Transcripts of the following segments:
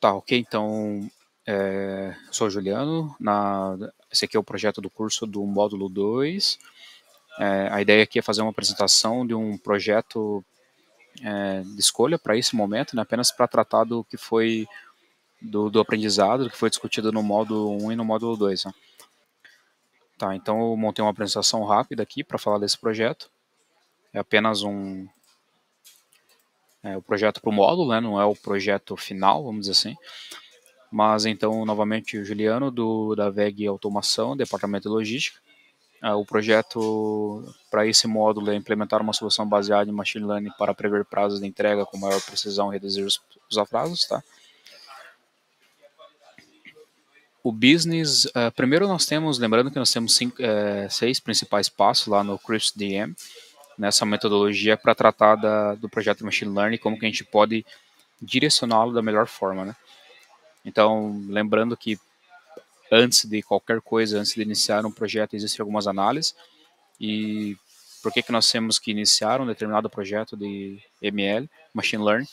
Tá, ok. Então, sou o Juliano. Esse aqui é o projeto do curso do módulo 2. A ideia aqui é fazer uma apresentação de um projeto de escolha para esse momento, né, apenas para tratar do que foi do aprendizado, que foi discutido no módulo 1 e no módulo 2. Né? Tá, então eu montei uma apresentação rápida aqui para falar desse projeto. É apenas o projeto para o módulo, né, não é o projeto final, vamos dizer assim. Mas então, novamente, o Juliano, da VEG Automação, Departamento de Logística. O projeto para esse módulo é implementar uma solução baseada em Machine Learning para prever prazos de entrega com maior precisão e reduzir os atrasos. Tá? O business, primeiro nós temos, lembrando que nós temos 6 principais passos lá no CRISP-DM, nessa metodologia para tratar do projeto de Machine Learning, como que a gente pode direcioná-lo da melhor forma. Né? Então, lembrando que antes de qualquer coisa, antes de iniciar um projeto, existem algumas análises. E por que nós temos que iniciar um determinado projeto de ML, Machine Learning?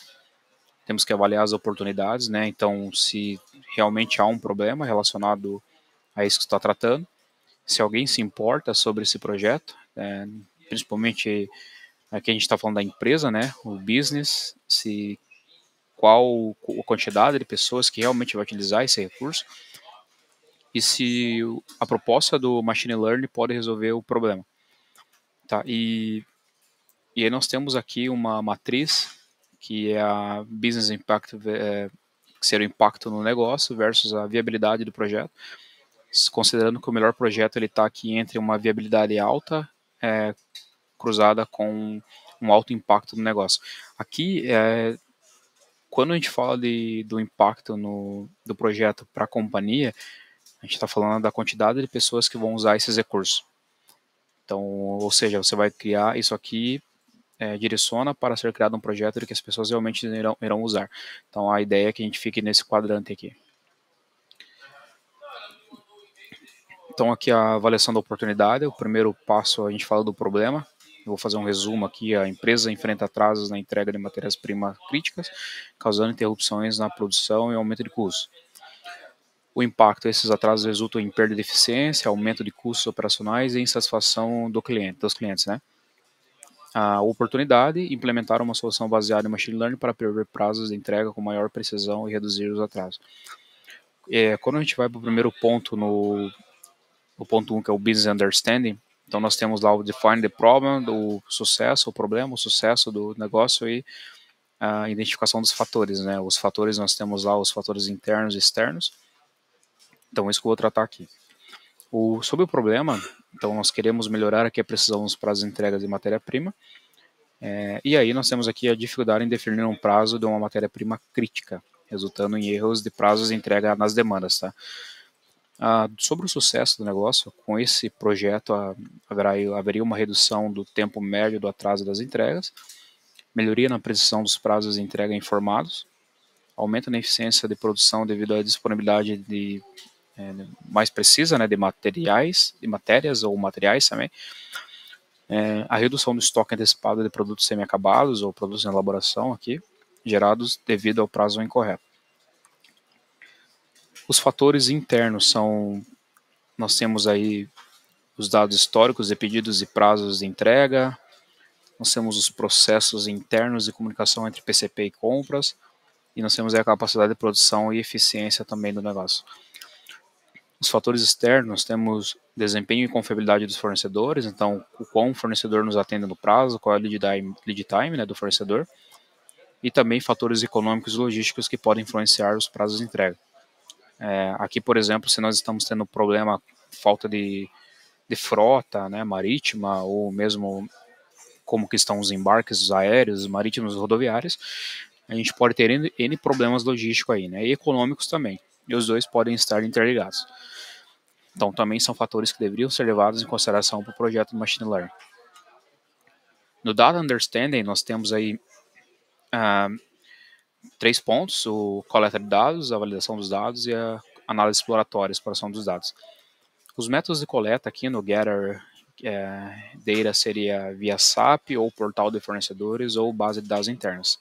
Temos que avaliar as oportunidades, né? Então, se realmente há um problema relacionado a isso que está tratando, se alguém se importa sobre esse projeto, principalmente aqui a gente está falando da empresa, né? O business, qual a quantidade de pessoas que realmente vai utilizar esse recurso e se a proposta do Machine Learning pode resolver o problema. Tá? E aí nós temos aqui uma matriz que é a Business Impact, que seria o impacto no negócio versus a viabilidade do projeto, considerando que o melhor projeto ele está aqui entre uma viabilidade alta cruzada com um alto impacto no negócio. Aqui, quando a gente fala do impacto do projeto para a companhia, a gente está falando da quantidade de pessoas que vão usar esses recursos. Então, ou seja, você vai criar isso aqui, direciona para ser criado um projeto que as pessoas realmente irão usar. Então, a ideia é que a gente fique nesse quadrante aqui. Então, aqui a avaliação da oportunidade. O primeiro passo, a gente fala do problema. Eu vou fazer um resumo aqui. A empresa enfrenta atrasos na entrega de matérias-primas críticas, causando interrupções na produção e aumento de custos. O impacto desses atrasos resulta em perda de eficiência, aumento de custos operacionais e insatisfação dos clientes, né? A oportunidade, implementar uma solução baseada em Machine Learning para prever prazos de entrega com maior precisão e reduzir os atrasos. Quando a gente vai para o primeiro ponto, o ponto 1, que é o Business Understanding, então nós temos lá o Define the Problem, o sucesso, o problema, o sucesso do negócio e a identificação dos fatores. Né? Os fatores, nós temos lá os fatores internos e externos. Então, isso que eu vou tratar aqui. Sobre o problema, então nós queremos melhorar aqui a precisão dos prazos de entrega de matéria-prima. E aí nós temos aqui a dificuldade em definir um prazo de uma matéria-prima crítica, resultando em erros de prazos de entrega nas demandas. Tá? Sobre o sucesso do negócio, com esse projeto haveria uma redução do tempo médio do atraso das entregas, melhoria na precisão dos prazos de entrega informados, aumento na eficiência de produção devido à disponibilidade mais precisa, né, de matérias ou materiais também, a redução do estoque antecipado de produtos semi-acabados ou produtos em elaboração aqui, gerados devido ao prazo incorreto. Os fatores internos nós temos aí os dados históricos de pedidos e prazos de entrega, nós temos os processos internos de comunicação entre PCP e compras, e nós temos aí a capacidade de produção e eficiência também do negócio. Os fatores externos, temos desempenho e confiabilidade dos fornecedores, então o quão o fornecedor nos atende no prazo, qual é o lead time, né, do fornecedor, e também fatores econômicos e logísticos que podem influenciar os prazos de entrega. Aqui, por exemplo, se nós estamos tendo problema, falta de frota, né, marítima, ou mesmo como que estão os embarques aéreos, marítimos e rodoviários, a gente pode ter N problemas logísticos aí, né, e econômicos também, e os dois podem estar interligados. Então, também são fatores que deveriam ser levados em consideração para o projeto de Machine Learning. No Data Understanding, nós temos aí 3 pontos: o coleta de dados, a validação dos dados e a análise exploratória, exploração dos dados. Os métodos de coleta aqui no Gather Data seria via SAP ou portal de fornecedores ou base de dados internas.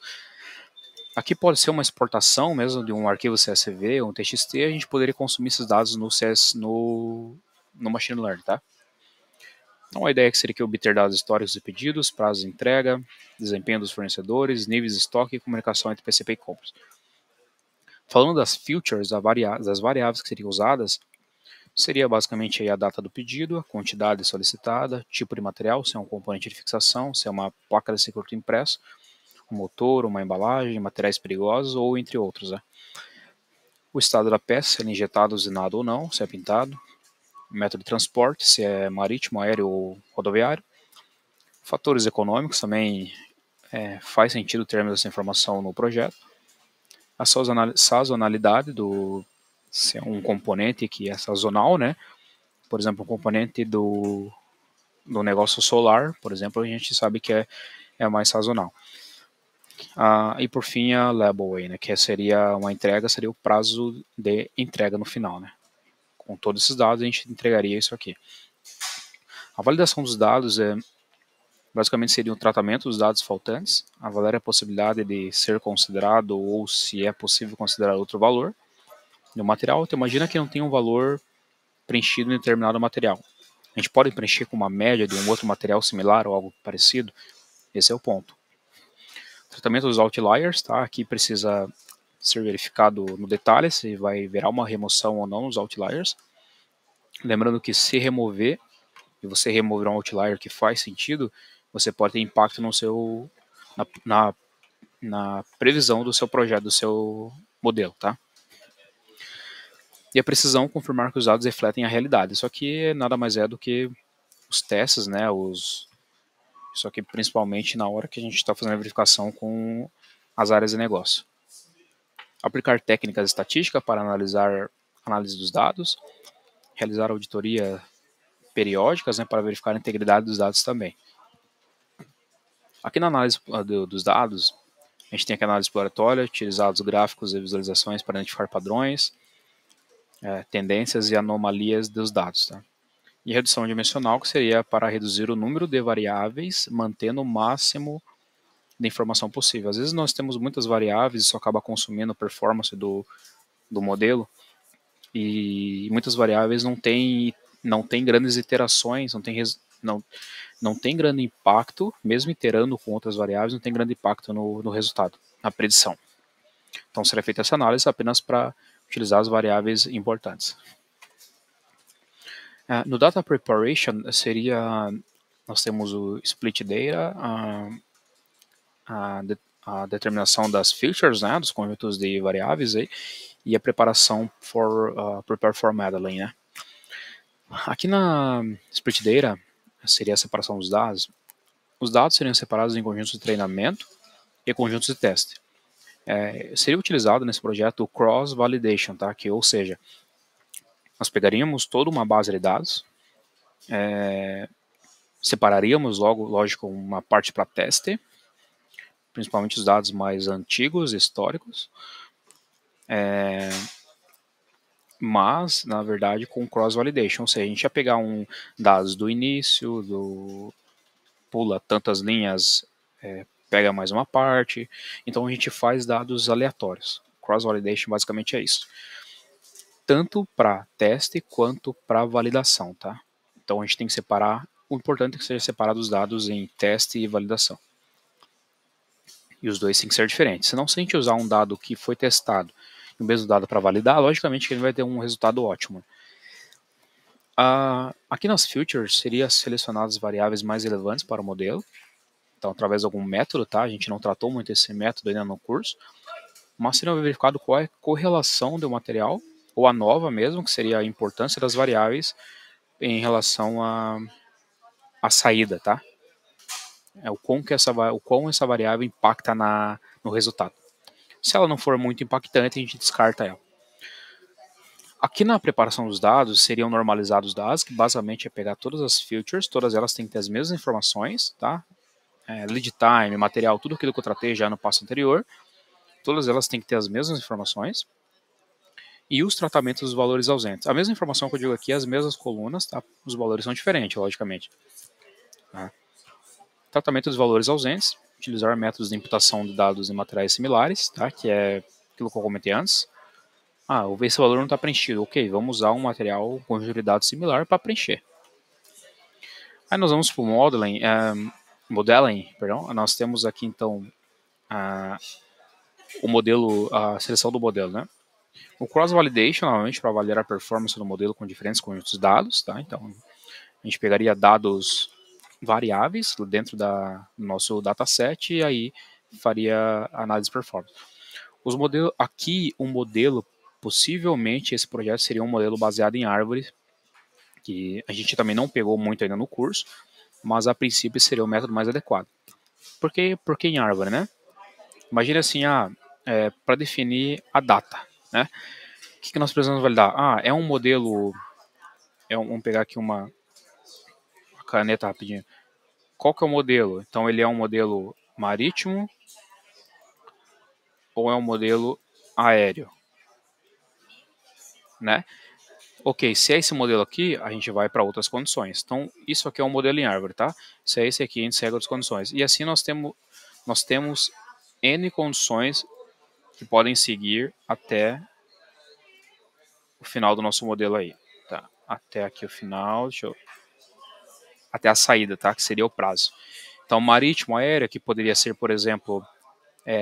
Aqui pode ser uma exportação mesmo de um arquivo CSV ou um TXT, a gente poderia consumir esses dados no Machine Learning, tá? Então a ideia seria que obter dados históricos de pedidos, prazos de entrega, desempenho dos fornecedores, níveis de estoque e comunicação entre PCP e compras. Falando das features, das variáveis que seriam usadas, seria basicamente a data do pedido, a quantidade solicitada, tipo de material, se é um componente de fixação, se é uma placa de circuito impresso, um motor, uma embalagem, materiais perigosos ou entre outros. Né? O estado da peça, se é injetado, usinado ou não, se é pintado, o método de transporte, se é marítimo, aéreo ou rodoviário, fatores econômicos também faz sentido termos essa informação no projeto, a sazonalidade se é um componente que é sazonal, né? Por exemplo, um componente do negócio solar, por exemplo, a gente sabe que é mais sazonal. E por fim a label, né, que seria uma entrega, seria o prazo de entrega no final, né? Com todos esses dados a gente entregaria isso aqui. A validação dos dados basicamente seria o tratamento dos dados faltantes, avaliar a possibilidade de ser considerado ou se é possível considerar outro valor no material. Então imagina que não tem um valor preenchido em determinado material. A gente pode preencher com uma média de um outro material similar ou algo parecido? Esse é o ponto. Tratamento dos outliers, tá? Aqui precisa ser verificado no detalhe se vai virar uma remoção ou não nos outliers. Lembrando que se remover, e você remover um outlier que faz sentido, você pode ter impacto no seu, na previsão do seu projeto, do seu modelo, tá? E a precisão, confirmar que os dados refletem a realidade. Isso aqui nada mais é do que os testes, né? Isso aqui principalmente na hora que a gente está fazendo a verificação com as áreas de negócio. Aplicar técnicas estatísticas para análise dos dados, realizar auditoria periódicas, né, para verificar a integridade dos dados também. Aqui na análise dos dados, a gente tem aqui a análise exploratória, utilizar os gráficos e visualizações para identificar padrões, tendências e anomalias dos dados. Tá? E redução dimensional, que seria para reduzir o número de variáveis, mantendo o máximo de informação possível. Às vezes nós temos muitas variáveis, isso acaba consumindo a performance do modelo, e muitas variáveis não tem grandes iterações, não tem grande impacto, mesmo iterando com outras variáveis, não tem grande impacto no resultado, na predição. Então será feita essa análise apenas para utilizar as variáveis importantes. No Data Preparation nós temos o Split Data, a determinação das features, né, dos conjuntos de variáveis aí, e a preparação prepare for modeling, né. Aqui na Split Data seria a separação dos dados. Os dados seriam separados em conjuntos de treinamento e conjuntos de teste. Seria utilizado nesse projeto o Cross Validation, tá? Ou seja, nós pegaríamos toda uma base de dados, separaríamos lógico, uma parte para teste, principalmente os dados mais antigos, históricos, mas, na verdade, com cross-validation, ou seja, a gente ia pegar dados do início, pula tantas linhas, pega mais uma parte, então a gente faz dados aleatórios. Cross-validation basicamente é isso. Tanto para teste quanto para validação, tá? Então a gente tem que separar, o importante é que seja separado os dados em teste e validação. E os dois têm que ser diferentes. Senão, se a gente usar um dado que foi testado e o mesmo dado para validar, logicamente que ele vai ter um resultado ótimo. Aqui nas features, seria selecionar as variáveis mais relevantes para o modelo. Então, através de algum método, tá? A gente não tratou muito esse método ainda no curso. Mas seria verificado qual é a correlação do material, ou a nova mesmo, que seria a importância das variáveis em relação à saída, tá? O quão essa variável impacta no resultado. Se ela não for muito impactante, a gente descarta ela. Aqui na preparação dos dados, seriam normalizados os dados, que basicamente é pegar todas as features, todas elas têm que ter as mesmas informações, tá? Lead time, material, tudo aquilo que eu tratei já no passo anterior, todas elas têm que ter as mesmas informações. E os tratamentos dos valores ausentes. A mesma informação que eu digo aqui, as mesmas colunas, tá? Os valores são diferentes, logicamente. Tá? Tratamento dos valores ausentes. utilizar métodos de imputação de dados em materiais similares, tá? Que é aquilo que eu comentei antes. Esse valor não está preenchido. Ok, vamos usar um material com conjunto de dados similar para preencher. Aí nós vamos para o modeling, perdão. Nós temos aqui então o modelo, a seleção do modelo, né? O cross-validation, novamente, para avaliar a performance do modelo com diferentes conjuntos de dados, tá? Então, a gente pegaria dados variáveis dentro do nosso dataset e aí faria análise de performance. Os modelos, aqui, um modelo, possivelmente esse projeto seria um modelo baseado em árvore, que a gente também não pegou muito ainda no curso, mas a princípio seria o método mais adequado. Por que em árvore, né? Imagina assim, para definir a data, né? O que nós precisamos validar? É um modelo, vamos pegar aqui uma caneta rapidinho. Qual que é o modelo? Então ele é um modelo marítimo ou é um modelo aéreo, né? Ok, se é esse modelo aqui, a gente vai para outras condições. Então, isso aqui é um modelo em árvore, tá? Se é esse aqui, a gente segue outras condições. E assim nós temos N condições que podem seguir até o final do nosso modelo aí. Tá? Até aqui o final, até a saída, tá? Que seria o prazo. Então, marítimo, aéreo, que poderia ser, por exemplo,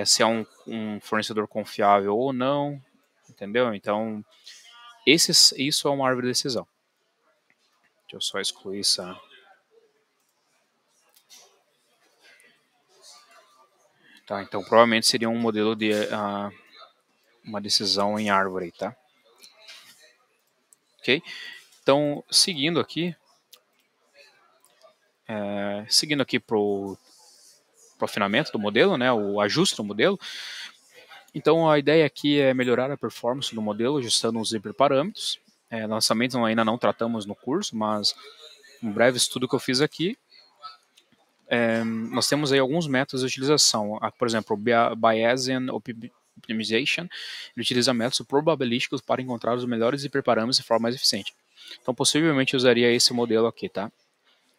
se é um fornecedor confiável ou não, entendeu? Então, isso é uma árvore de decisão. Deixa eu só excluir essa. Tá, então provavelmente seria um modelo de uma decisão em árvore, tá? Ok? Então, seguindo aqui para o afinamento do modelo, né, o ajuste do modelo. Então, a ideia aqui é melhorar a performance do modelo, ajustando os hiperparâmetros. Nós também ainda não tratamos no curso, mas um breve estudo que eu fiz aqui, nós temos aí alguns métodos de utilização. Por exemplo, o Bayesian Optimization, ele utiliza métodos probabilísticos para encontrar os melhores hiperparâmetros de forma mais eficiente. Então, possivelmente usaria esse modelo aqui, tá?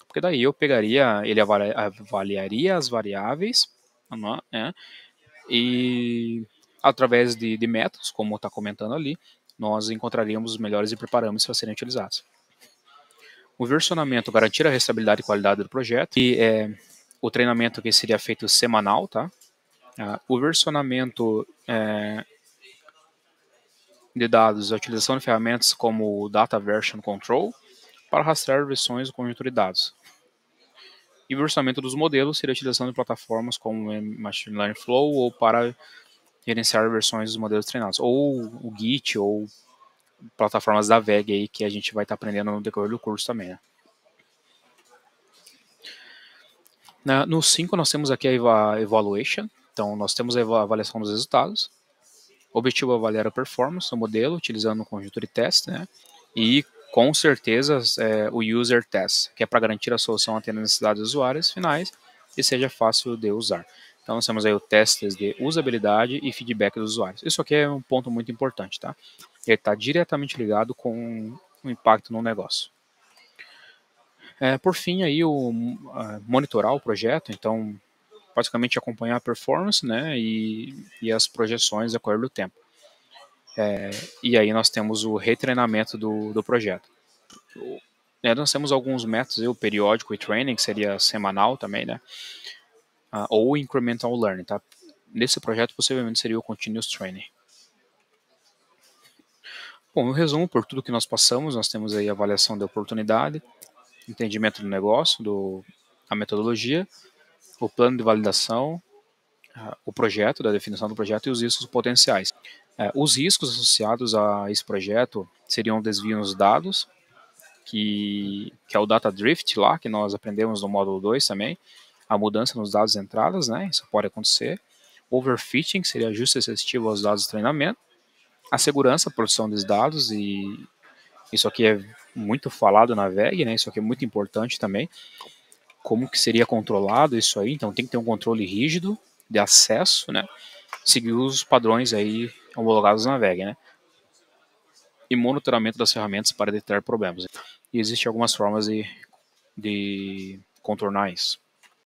Porque daí eu pegaria, ele avaliaria as variáveis, né? E através de métodos, como está comentando ali, nós encontraríamos os melhores hiperparâmetros para serem utilizados. O versionamento garantir a restabilidade e qualidade do projeto, e o treinamento que seria feito semanal, tá? O versionamento de dados, a utilização de ferramentas como o Data Version Control para rastrear versões do conjunto de dados. E o versionamento dos modelos seria a utilização de plataformas como Machine Learning Flow ou para gerenciar versões dos modelos treinados, ou o Git, ou plataformas da VEG aí que a gente vai estar aprendendo no decorrer do curso também, né? No 5 nós temos aqui a Evaluation, então nós temos a avaliação dos resultados. O objetivo é avaliar a performance do modelo utilizando um conjunto de testes, né? E com certeza o User Test, que é para garantir a solução atendendo às necessidades dos usuários finais e seja fácil de usar. Então nós temos aí o testes de usabilidade e feedback dos usuários. Isso aqui é um ponto muito importante, tá? Ele está diretamente ligado com o impacto no negócio. Por fim, aí monitorar o projeto, então basicamente acompanhar a performance, né, e as projeções de acordo com o tempo. E aí nós temos o retreinamento do projeto. Nós temos alguns métodos, o periódico e training, que seria semanal também, né, ou incremental learning, tá? Nesse projeto possivelmente seria o continuous training. Bom, em resumo, por tudo que nós passamos, nós temos aí a avaliação da oportunidade, entendimento do negócio, a metodologia, o plano de validação, o projeto, da definição do projeto e os riscos potenciais. Os riscos associados a esse projeto seriam o desvio nos dados, que é o data drift lá, que nós aprendemos no módulo 2 também, a mudança nos dados de entradas, né, isso pode acontecer, overfitting, que seria ajuste excessivo aos dados de treinamento, a segurança, a produção dos dados, e isso aqui é muito falado na VEG, né, isso aqui é muito importante também, como que seria controlado isso aí, então tem que ter um controle rígido de acesso, né, seguir os padrões aí homologados na VEG, né, e monitoramento das ferramentas para detectar problemas. E existem algumas formas de contornar isso.